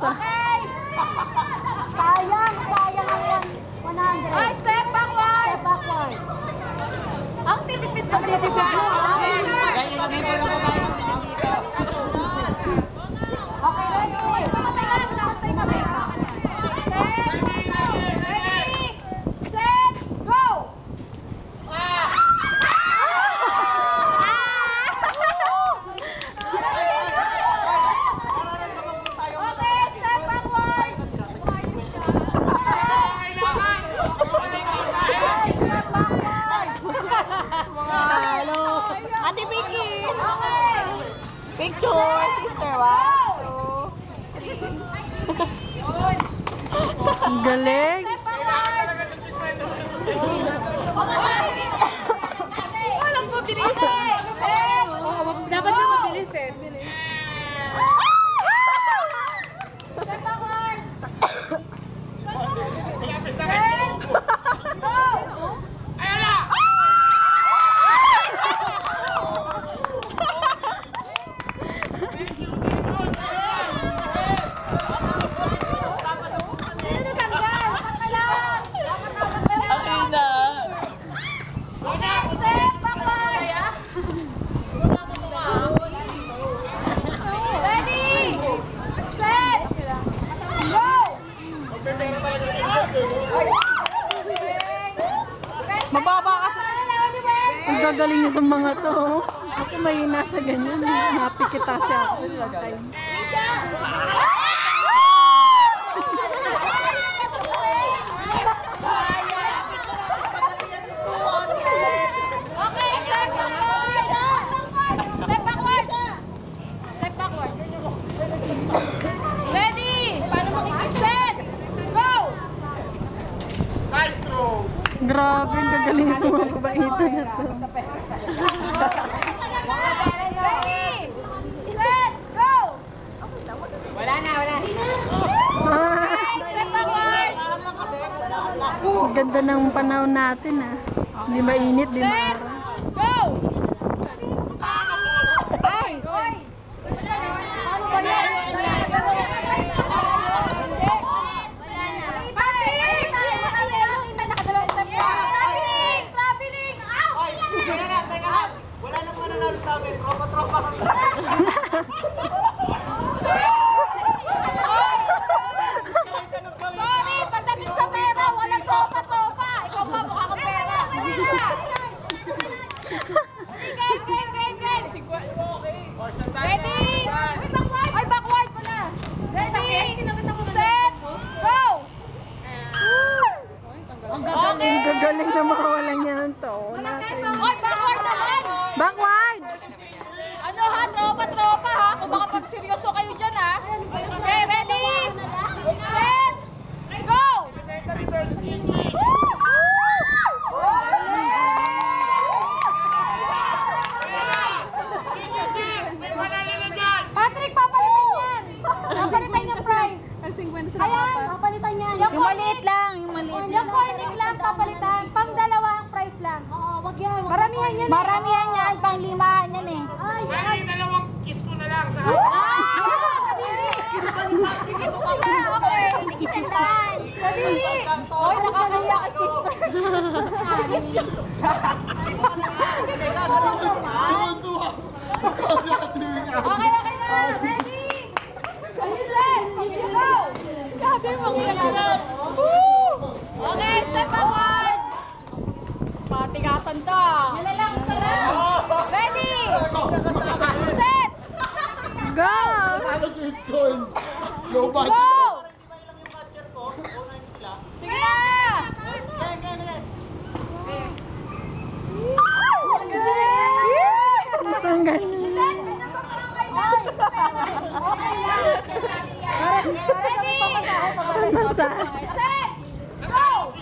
basta. Okay. Sayang ang 100. Ay, step backward. Step backward. Ang titipid na titipid mo. Okay, ready. Pamatay ka. Pamatay na kayo. Ready, set, go! Okay, step backward. Talo. Ate Vicky. Okay. Picture, sister. 1, 2, 3. Ang galing. Step backward. Walang mabilis. Dapat na mabilis eh. Step backward. Set, go! Step backward. Ready, set, go! Mababa kasi. Ang gagaling nitong mga to. Ako may nasa ganyan. Napikita siya ako. Okay, step backward. Step backward. Step backward. Ready, set, go! Grabe, ang gagaling nitong mga kabaitan na to. Ready, set, go! Step backward. Ang ganda ng panahon natin ah. Di mainit, di Set, maara. go! Ay! Oy! Ano ba yan? Traveling! Traveling! Ow! Wala na po nanalo sa amin. Tropa-tropa kami. Sorry! Pagdating sa pera, walang tropa-tropa! Ikaw pa, mukha kang pera! Game! Ready? Ay, backward pala! Ready? Set! Go! Ang gagaling na makawalan niya ng to. Oy, backward naman! Backward! Ano ha? Tropa-tropa ha? Kung baka pag seryoso kayo dyan ha? Okay, ready? Set! Go! Patrick, papalitan yan! Papalitan yung price! Ayan, papalitan yan! Yung maliit lang, yung cornic lang papalitan, pang dalawa ang price lang. Oo, wag yan. Maramihan yan. Maramihan yan, pang limahan yan eh. Ay, dalawang kiss ko na lang sa Kiss mo sila. Okay. Isandaan. Oy, nakakahiya ka, sister. Kiss nyo. Okay na. Ready? Set! Go! Sabi mo, okay, step backward. Patigasan to. Nalalang sa lang. Ready? Set! Go! Go! Sige na! Isang ganun. Ready? Nasa. Set! Go!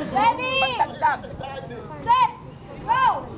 Ready? Set! Go!